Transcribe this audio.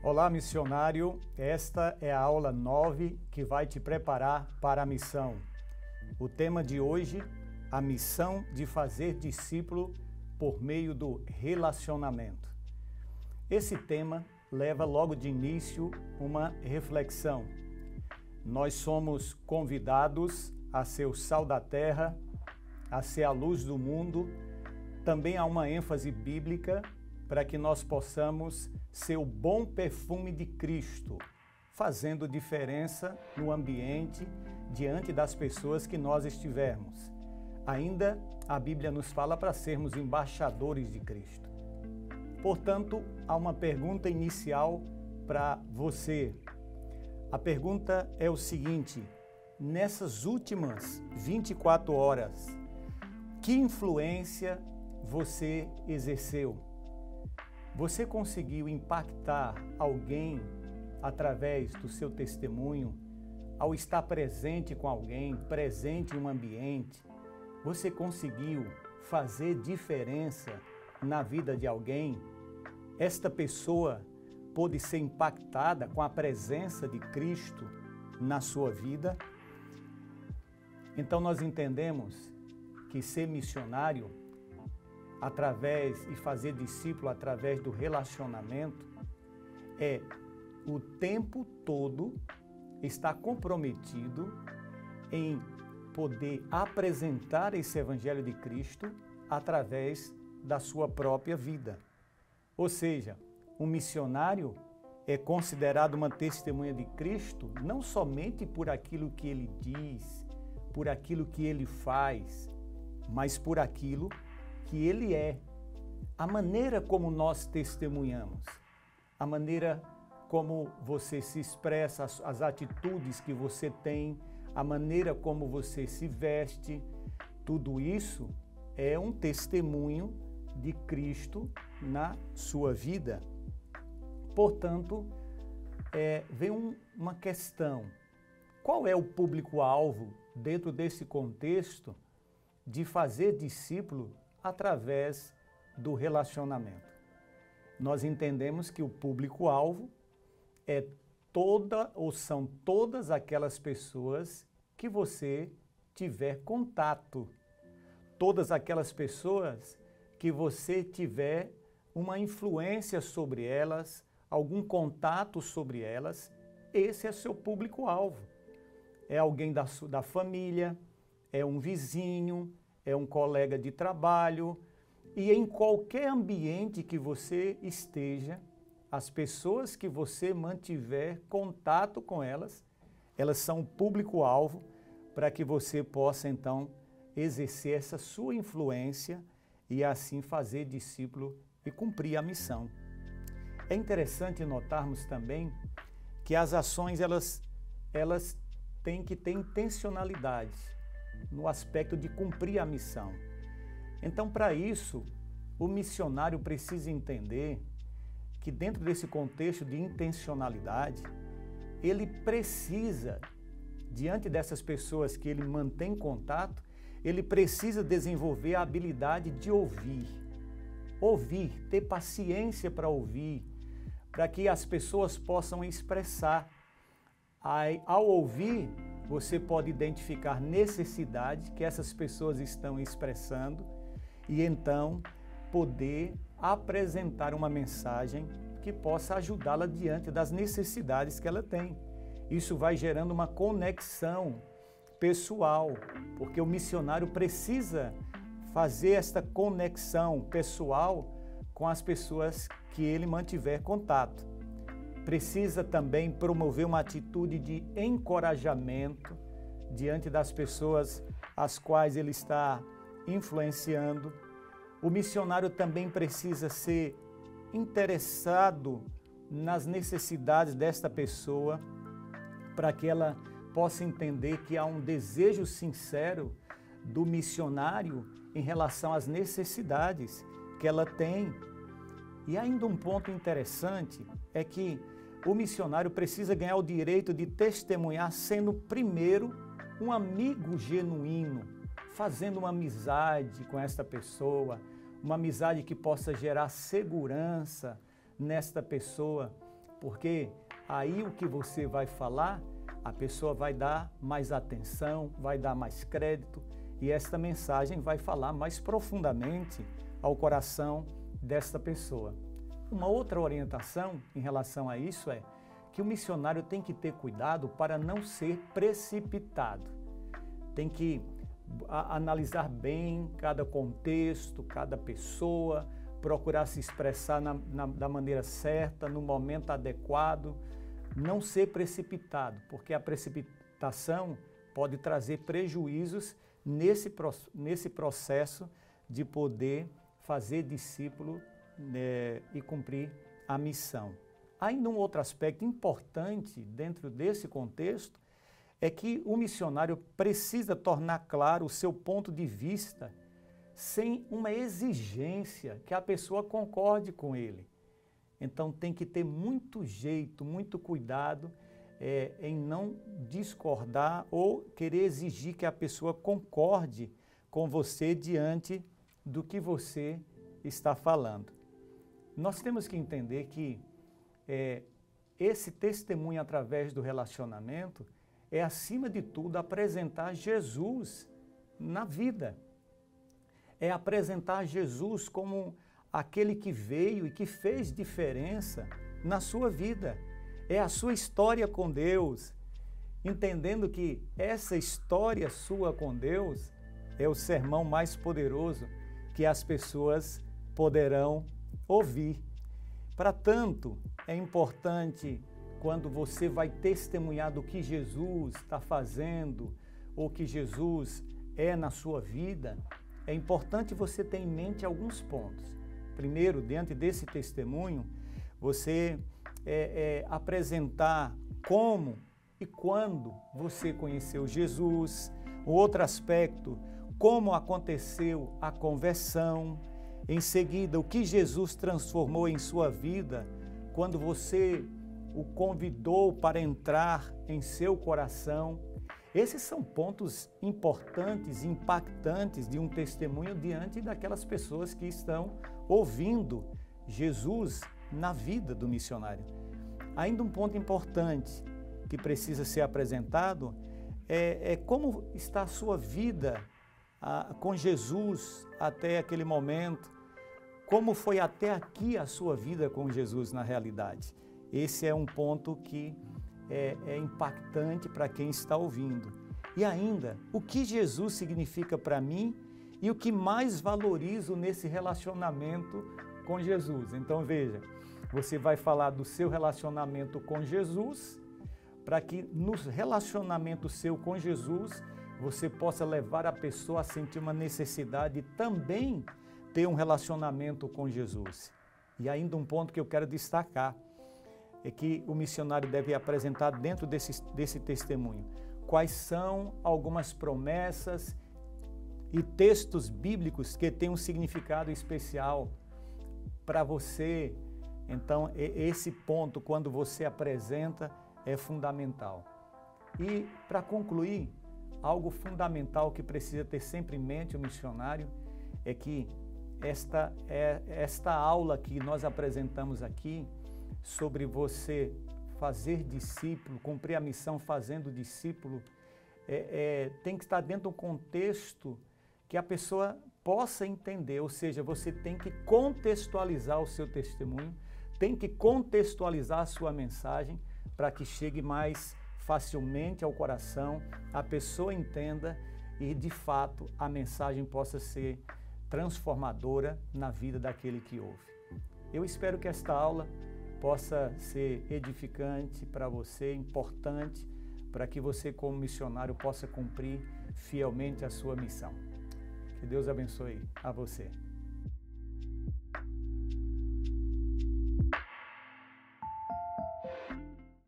Olá, missionário. Esta é a aula 9 que vai te preparar para a missão. O tema de hoje, a missão de fazer discípulo por meio do relacionamento. Esse tema leva logo de início uma reflexão. Nós somos convidados a ser o sal da terra, a ser a luz do mundo. Também há uma ênfase bíblica para que nós possamos ser o bom perfume de Cristo, fazendo diferença no ambiente, diante das pessoas que nós estivermos. Ainda a Bíblia nos fala para sermos embaixadores de Cristo. Portanto, há uma pergunta inicial para você. A pergunta é o seguinte: nessas últimas 24 horas, que influência você exerceu? Você conseguiu impactar alguém através do seu testemunho? Ao estar presente com alguém, presente em um ambiente, você conseguiu fazer diferença na vida de alguém? Esta pessoa pôde ser impactada com a presença de Cristo na sua vida? Então nós entendemos que ser missionário e fazer discípulo através do relacionamento é o tempo todo estar comprometido em poder apresentar esse Evangelho de Cristo através da sua própria vida. Ou seja, um missionário é considerado uma testemunha de Cristo não somente por aquilo que ele diz, por aquilo que ele faz, mas por aquilo que ele é. A maneira como nós testemunhamos, a maneira como você se expressa, as atitudes que você tem, a maneira como você se veste, tudo isso é um testemunho de Cristo na sua vida. Portanto, vem uma questão: qual é o público-alvo dentro desse contexto de fazer discípulo através do relacionamento? Nós entendemos que o público-alvo são todas aquelas pessoas que você tiver contato, todas aquelas pessoas que você tiver uma influência sobre elas, algum contato sobre elas. Esse é seu público-alvo. É alguém da família, é um vizinho, é um colega de trabalho, e em qualquer ambiente que você esteja, as pessoas que você mantiver contato com elas, elas são o público-alvo para que você possa então exercer essa sua influência e assim fazer discípulo e cumprir a missão. É interessante notarmos também que as ações elas têm que ter intencionalidade no aspecto de cumprir a missão. Então, para isso, o missionário precisa entender que dentro desse contexto de intencionalidade, ele precisa, diante dessas pessoas que ele mantém contato, ele precisa desenvolver a habilidade de ouvir, ter paciência para ouvir, para que as pessoas possam expressar. Ao ouvir, você pode identificar necessidade que essas pessoas estão expressando e então poder apresentar uma mensagem que possa ajudá-la diante das necessidades que ela tem. Isso vai gerando uma conexão pessoal, porque o missionário precisa fazer esta conexão pessoal com as pessoas que ele mantiver contato. Precisa também promover uma atitude de encorajamento diante das pessoas as quais ele está influenciando. O missionário também precisa ser interessado nas necessidades desta pessoa, para que ela possa entender que há um desejo sincero do missionário em relação às necessidades que ela tem. E ainda um ponto interessante é que o missionário precisa ganhar o direito de testemunhar sendo primeiro um amigo genuíno, fazendo uma amizade com esta pessoa, uma amizade que possa gerar segurança nesta pessoa, porque aí o que você vai falar, a pessoa vai dar mais atenção, vai dar mais crédito e esta mensagem vai falar mais profundamente ao coração desta pessoa. Uma outra orientação em relação a isso é que o missionário tem que ter cuidado para não ser precipitado. Tem que analisar bem cada contexto, cada pessoa, procurar se expressar da maneira certa, no momento adequado, não ser precipitado, porque a precipitação pode trazer prejuízos nesse processo de poder fazer discípulo e cumprir a missão. Ainda um outro aspecto importante dentro desse contexto é que o missionário precisa tornar claro o seu ponto de vista sem uma exigência que a pessoa concorde com ele. Então tem que ter muito jeito, muito cuidado em não discordar ou querer exigir que a pessoa concorde com você diante do que você está falando. Nós temos que entender que esse testemunho através do relacionamento é, acima de tudo, apresentar Jesus na vida. É apresentar Jesus como aquele que veio e que fez diferença na sua vida. É a sua história com Deus, entendendo que essa história sua com Deus é o sermão mais poderoso que as pessoas poderão ouvir. Para tanto, é importante quando você vai testemunhar do que Jesus está fazendo ou que Jesus é na sua vida, é importante você ter em mente alguns pontos. Primeiro, diante desse testemunho, você apresentar como e quando você conheceu Jesus. O outro aspecto, como aconteceu a conversão. Em seguida, o que Jesus transformou em sua vida quando você o convidou para entrar em seu coração. Esses são pontos importantes, impactantes de um testemunho diante daquelas pessoas que estão ouvindo Jesus na vida do missionário. Ainda um ponto importante que precisa ser apresentado é como está a sua vida com Jesus até aquele momento, como foi até aqui a sua vida com Jesus na realidade. Esse é um ponto que é impactante para quem está ouvindo. E ainda, o que Jesus significa para mim e o que mais valorizo nesse relacionamento com Jesus. Então veja, você vai falar do seu relacionamento com Jesus, para que no relacionamento seu com Jesus, você possa levar a pessoa a sentir uma necessidade de também ter um relacionamento com Jesus. E ainda um ponto que eu quero destacar, é que o missionário deve apresentar dentro desse testemunho quais são algumas promessas e textos bíblicos que têm um significado especial para você. Então, esse ponto, quando você apresenta, é fundamental. E, para concluir, algo fundamental que precisa ter sempre em mente o missionário é que esta aula que nós apresentamos aqui, sobre você fazer discípulo, cumprir a missão fazendo discípulo, tem que estar dentro de um contexto que a pessoa possa entender, ou seja, você tem que contextualizar o seu testemunho, tem que contextualizar a sua mensagem para que chegue mais facilmente ao coração, a pessoa entenda e, de fato, a mensagem possa ser transformadora na vida daquele que ouve. Eu espero que esta aula possa ser edificante para você, importante, para que você, como missionário, possa cumprir fielmente a sua missão. Que Deus abençoe a você.